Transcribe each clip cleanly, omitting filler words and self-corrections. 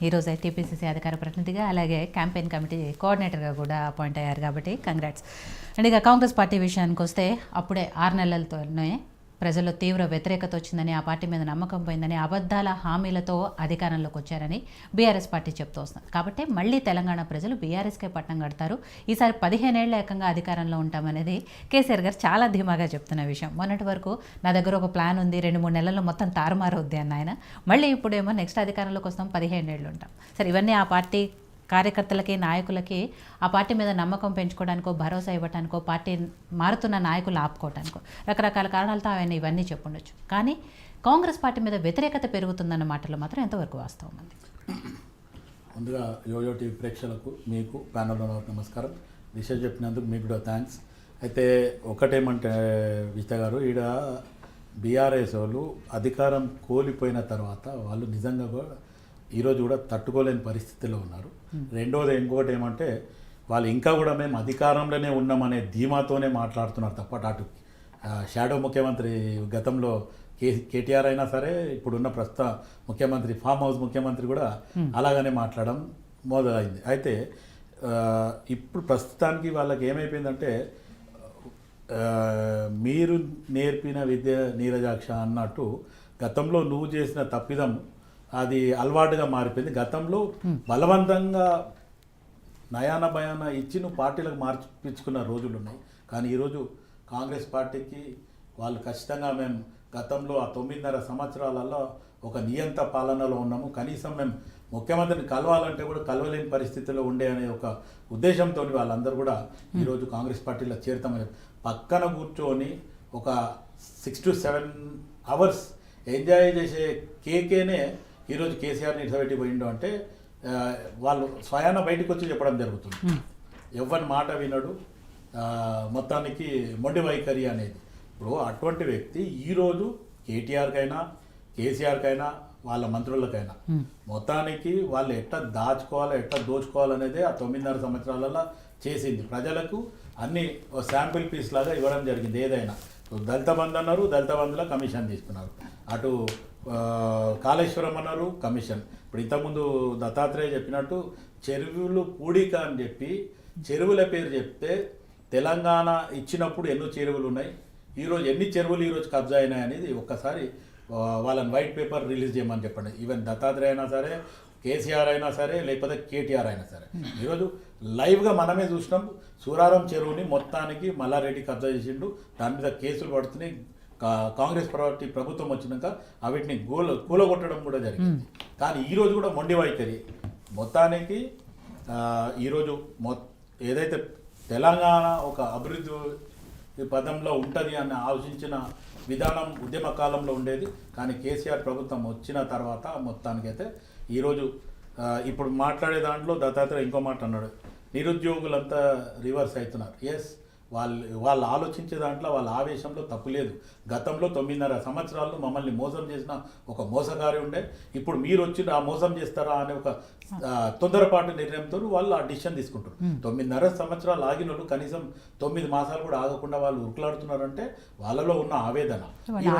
ఈరోజు టీపీసీసీ అధికార ప్రతినిధిగా అలాగే క్యాంపెయిన్ కమిటీ కోఆర్డినేటర్గా కూడా అపాయింట్ అయ్యారు కాబట్టి కంగ్రాట్స్. అండ్ ఇక కాంగ్రెస్ పార్టీ విషయానికి వస్తే అప్పుడే 6 నెలలతోనే ప్రజల్లో తీవ్ర వ్యతిరేకత వచ్చిందని, ఆ పార్టీ మీద నమ్మకం పోయిందని, అబద్ధాల హామీలతో అధికారంలోకి వచ్చారని బీఆర్ఎస్ పార్టీ చెప్తూ వస్తుంది. కాబట్టి మళ్ళీ తెలంగాణ ప్రజలు బీఆర్ఎస్కే పట్టం కడతారు, ఈసారి 15 ఏళ్ల ఏకంగా అధికారంలో ఉంటామనేది కేసీఆర్ గారు చాలా ధీమాగా చెప్తున్న విషయం. మొన్నటి వరకు నా దగ్గర ఒక ప్లాన్ ఉంది, 2-3 నెలల్లో మొత్తం తారుమారవుద్ది అన్న ఆయన మళ్ళీ ఇప్పుడేమో నెక్స్ట్ అధికారంలోకి వస్తాం, 15 ఏళ్ళు ఉంటాం. సరే, ఇవన్నీ ఆ పార్టీ కార్యకర్తలకి, నాయకులకి ఆ పార్టీ మీద నమ్మకం పెంచుకోవడానికో, భరోసా ఇవ్వడానికో, పార్టీ మారుతున్న నాయకులు ఆపుకోవడానికో రకరకాల కారణాలతో ఆయన ఇవన్నీ చెప్పుండొచ్చు. కానీ కాంగ్రెస్ పార్టీ మీద వ్యతిరేకత పెరుగుతుందన్న మాటలు మాత్రం ఎంతవరకు వాస్తవం అండి? ముందుగా యోయో టీవీ ప్రేక్షకులకు, మీకు ప్యానల్లో నమస్కారం. విషయం చెప్పినందుకు మీకు కూడా థ్యాంక్స్. అయితే ఒకటేమంటే విజిత గారు, ఈడ బీఆర్ఎస్ వాళ్ళు అధికారం కోల్పోయిన తర్వాత వాళ్ళు నిజంగా కూడా ఈరోజు కూడా తట్టుకోలేని పరిస్థితిలో ఉన్నారు. రెండోది ఇంకొకటి ఏమంటే, వాళ్ళు ఇంకా కూడా మేము అధికారంలోనే ఉన్నామనే ధీమాతోనే మాట్లాడుతున్నారు తప్ప అటు షాడో ముఖ్యమంత్రి గతంలో కేటీఆర్ అయినా సరే, ఇప్పుడున్న ప్రస్తుత ముఖ్యమంత్రి, ఫామ్ హౌస్ ముఖ్యమంత్రి కూడా అలాగనే మాట్లాడడం మొదలైంది. అయితే ఇప్పుడు ప్రస్తుతానికి వాళ్ళకి ఏమైపోయిందంటే, మీరు నేర్పిన విద్య నీరజాక్ష అన్నట్టు గతంలో నువ్వు చేసిన తప్పిదం అది అలవాటుగా మారిపోయింది. గతంలో బలవంతంగా నయాన భయాన ఇచ్చి నువ్వు పార్టీలకు మార్చిపించుకున్న రోజులు ఉన్నాయి. కానీ ఈరోజు కాంగ్రెస్ పార్టీకి వాళ్ళు ఖచ్చితంగా మేము గతంలో ఆ 9.5 సంవత్సరాలలో ఒక నియంత పాలనలో ఉన్నాము, కనీసం మేము ముఖ్యమంత్రిని కలవాలంటే కూడా కలవలేని పరిస్థితిలో ఉండే అనే ఒక ఉద్దేశంతో వాళ్ళందరూ కూడా ఈరోజు కాంగ్రెస్ పార్టీలో చేరుతామని పక్కన కూర్చొని ఒక 6 to 7 అవర్స్ ఎంజాయ్ చేసే కేకేనే ఈరోజు కేసీఆర్ నిలబెట్టి పోయిండు అంటే వాళ్ళు స్వయాన బయటకు వచ్చి చెప్పడం జరుగుతుంది. ఎవరి మాట వినడు, మొత్తానికి మొండి వైఖరి అనేది. ఇప్పుడు అటువంటి వ్యక్తి ఈరోజు కేటీఆర్కైనా కేసీఆర్కైనా వాళ్ళ మంత్రులకైనా మొత్తానికి వాళ్ళు ఎట్లా దాచుకోవాలో, ఎట్లా దోచుకోవాలనేదే ఆ 9.5 సంవత్సరాలలో చేసింది. ప్రజలకు అన్ని శాంపిల్ పీస్ లాగా ఇవ్వడం జరిగింది. ఏదైనా దళిత బంధు అన్నారు, దళిత బంధులో కమిషన్ తీసుకున్నారు. అటు కాళేశ్వరం అన్నారు, కమిషన్. ఇప్పుడు ఇంతకుముందు దత్తాత్రేయ చెప్పినట్టు చెరువులు పూడిక అని చెప్పి చెరువుల పేరు చెప్తే తెలంగాణ ఇచ్చినప్పుడు ఎన్నో చెరువులు ఉన్నాయి, ఈరోజు ఎన్ని చెరువులు ఈరోజు కబ్జా అయినాయి అనేది ఒక్కసారి వాళ్ళని వైట్ పేపర్ రిలీజ్ చేయమని చెప్పండి. ఈవెన్ దత్తాత్రేయ అయినా సరే, కేసీఆర్ అయినా సరే, లేకపోతే కేటీఆర్ అయినా సరే. ఈరోజు లైవ్గా మనమే చూసినాం. సూరారం చెరువుని మొత్తానికి మల్లారెడ్డి కబ్జా చేసిండు, దాని మీద కేసులు పడుతున్నాయి. కాంగ్రెస్ పార్టీ ప్రభుత్వం వచ్చినాక వీటిని కూలగొట్టడం కూడా జరిగింది. కానీ ఈరోజు కూడా మొండి వైఖరి. మొత్తానికి ఈరోజు ఏదైతే తెలంగాణ ఒక అభివృద్ధి పదంలో ఉంటుంది అని ఆలోచించిన విధానం ఉద్యమ కాలంలో ఉండేది. కానీ కేసీఆర్ ప్రభుత్వం వచ్చిన తర్వాత మొత్తానికైతే ఈరోజు ఇప్పుడు మాట్లాడే దాంట్లో దత్తాత్రేయ ఇంకో మాట అన్నాడు, నిరుద్యోగులంతా రివర్స్ అవుతున్నారు. ఎస్, వాళ్ళు ఆలోచించే దాంట్లో వాళ్ళ ఆవేశంలో తప్పు లేదు. గతంలో 9.5 సంవత్సరాల్లో మమ్మల్ని మోసం చేసిన ఒక మోసగారి ఉండే, ఇప్పుడు మీరు వచ్చి ఆ మోసం చేస్తారా అనే ఒక తొందరపాటు నిర్ణయంతో వాళ్ళు ఆ డిసిషన్ తీసుకుంటారు. 9.5 సంవత్సరాలు ఆగిన వాళ్ళు కనీసం 9 మాసాలు కూడా ఆగకుండా వాళ్ళు ఉరుకులాడుతున్నారంటే వాళ్ళలో ఉన్న ఆవేదన.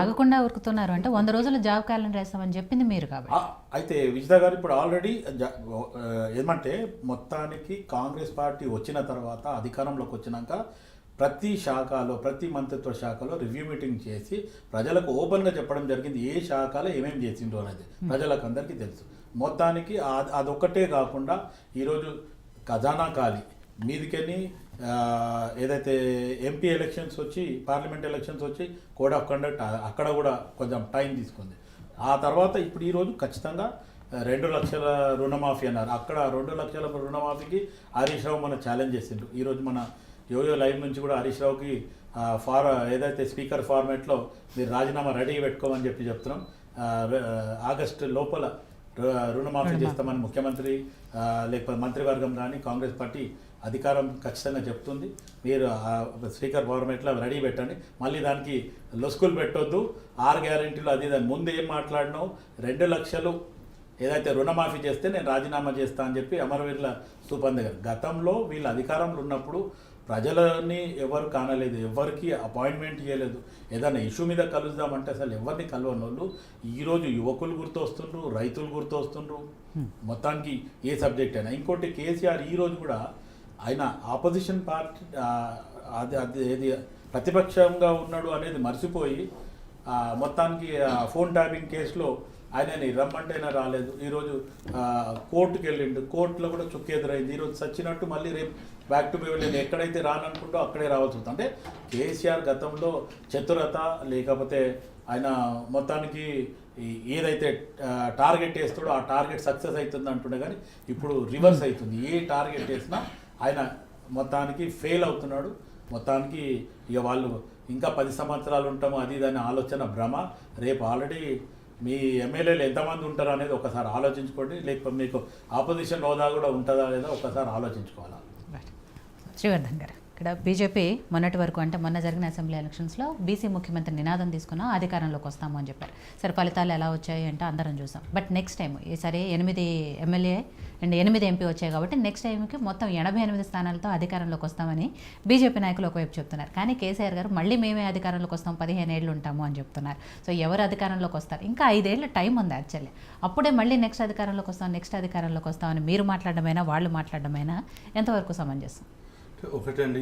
ఆగకుండా ఉరుకుతున్నారు అంటే 100 రోజులు జాబ్ క్యాలెండర్ వేస్తామని చెప్పింది మీరు కాబట్టి. అయితే విజిత గారు ఇప్పుడు ఆల్రెడీ ఏమంటే మొత్తానికి కాంగ్రెస్ పార్టీ వచ్చిన తర్వాత అధికారంలోకి వచ్చినాక ప్రతి శాఖలో, ప్రతి మంత్రిత్వ శాఖలో రివ్యూ మీటింగ్ చేసి ప్రజలకు ఓపెన్గా చెప్పడం జరిగింది, ఏ శాఖలో ఏమేమి చేసిండ్రు అనేది ప్రజలకు అందరికీ తెలుసు. మొత్తానికి అదొక్కటే కాకుండా ఈరోజు ఖజానా ఖాళీ మీదికని ఏదైతే ఎంపీ ఎలక్షన్స్ వచ్చి, పార్లమెంట్ ఎలక్షన్స్ వచ్చి, కోడ్ ఆఫ్ కండక్ట్ అక్కడ కూడా కొంచెం టైం తీసుకుంది. ఆ తర్వాత ఇప్పుడు ఈరోజు ఖచ్చితంగా 2 లక్షల రుణమాఫీ అన్నారు. అక్కడ 2 లక్షల రుణమాఫీకి హరీష్ రావు మన ఛాలెంజ్ చేసిండ్రు. ఈరోజు మన యోయో లైవ్ నుంచి కూడా హరీష్ రావుకి ఏదైతే స్పీకర్ ఫార్మేట్లో మీరు రాజీనామా రెడీ పెట్టుకోమని చెప్తున్నాం. ఆగస్టు లోపల రుణమాఫీ చేస్తామని ముఖ్యమంత్రి లేకపోతే మంత్రివర్గం కానీ కాంగ్రెస్ పార్టీ అధికారం ఖచ్చితంగా చెప్తుంది. మీరు స్పీకర్ ఫార్మేట్లో రెడీ పెట్టండి, మళ్ళీ దానికి లొస్కులు పెట్టొద్దు. 6 గ్యారెంటీలు అది దాని ముందు ఏం మాట్లాడినావు, 2 లక్షలు ఏదైతే రుణమాఫీ చేస్తే నేను రాజీనామా చేస్తా అని చెప్పి అమరవీరుల స్థూపం దగ్గర గతంలో వీళ్ళు అధికారంలో ఉన్నప్పుడు ప్రజలని ఎవరు కానలేదు, ఎవరికి అపాయింట్మెంట్ చేయలేదు. ఏదైనా ఇష్యూ మీద కలుద్దామంటే అసలు ఎవరిని కలవని వాళ్ళు ఈరోజు యువకులు గుర్తొస్తుండ్రు, రైతులు గుర్తొస్తుండ్రు, మొత్తానికి ఏ సబ్జెక్ట్ అయినా. ఇంకోటి కేసీఆర్ ఈరోజు కూడా ఆయన ఆపోజిషన్ పార్టీ అది ఏది ప్రతిపక్షంగా ఉన్నాడు అనేది మర్చిపోయి మొత్తానికి ఫోన్ ట్యాపింగ్ కేసులో ఆయనని రమ్మంటేనే రాలేదు. ఈరోజు కోర్టుకి వెళ్ళిండు, కోర్టులో కూడా చుక్కెదురైంది. ఈరోజు చచ్చినట్టు మళ్ళీ రేపు బ్యాక్ టు బెవెల్ ఎక్కడైతే రాననుకుంటూ అక్కడే రావాల్సి వస్తుంది. అంటే కేసీఆర్ గతంలో చతురత లేకపోతే ఆయన మొత్తానికి ఏదైతే టార్గెట్ వేస్తాడో ఆ టార్గెట్ సక్సెస్ అవుతుంది అంటుండే, కానీ ఇప్పుడు రివర్స్ అవుతుంది. ఏ టార్గెట్ వేసినా ఆయన మొత్తానికి ఫెయిల్ అవుతున్నాడు. మొత్తానికి ఇక వాళ్ళు ఇంకా 10 సంవత్సరాలు ఉంటాము అది దాని ఆలోచన భ్రమ. రేపు ఆల్రెడీ మీ ఎమ్మెల్యేలు ఎంతమంది ఉంటారు అనేది ఒకసారి ఆలోచించుకోండి. లేకపోతే మీకు ఆపోజిషన్ హోదా కూడా ఉంటుందా లేదా ఒకసారి ఆలోచించుకోవాలా. శ్రీవర్ధన్ గారు, ఇక్కడ బీజేపీ మొన్నటి వరకు అంటే మొన్న జరిగిన అసెంబ్లీ ఎలక్షన్స్లో బీసీ ముఖ్యమంత్రి నినాదం తీసుకున్నాం, అధికారంలోకి వస్తాము అని చెప్పారు. సరే ఫలితాలు ఎలా వచ్చాయి అంటే అందరం చూసాం. బట్ నెక్స్ట్ టైం ఈసారి 8 ఎమ్మెల్యే అండ్ 8 ఎంపీ వచ్చాయి కాబట్టి నెక్స్ట్ టైంకి మొత్తం 88 స్థానాలతో అధికారంలోకి వస్తామని బీజేపీ నాయకులు ఒకవైపు చెప్తున్నారు. కానీ కేసీఆర్ గారు మళ్ళీ మేమే అధికారంలోకి వస్తాం, 15 ఏళ్ళు ఉంటాము అని చెప్తున్నారు. సో ఎవరు అధికారంలోకి వస్తారు? ఇంకా 5 ఏళ్ళ టైం ఉంది యాక్చువల్లీ. అప్పుడే మళ్ళీ నెక్స్ట్ అధికారంలోకి వస్తామని మీరు మాట్లాడమైనా వాళ్ళు మాట్లాడమైనా ఎంతవరకు సమంజసం? ఒకటండి,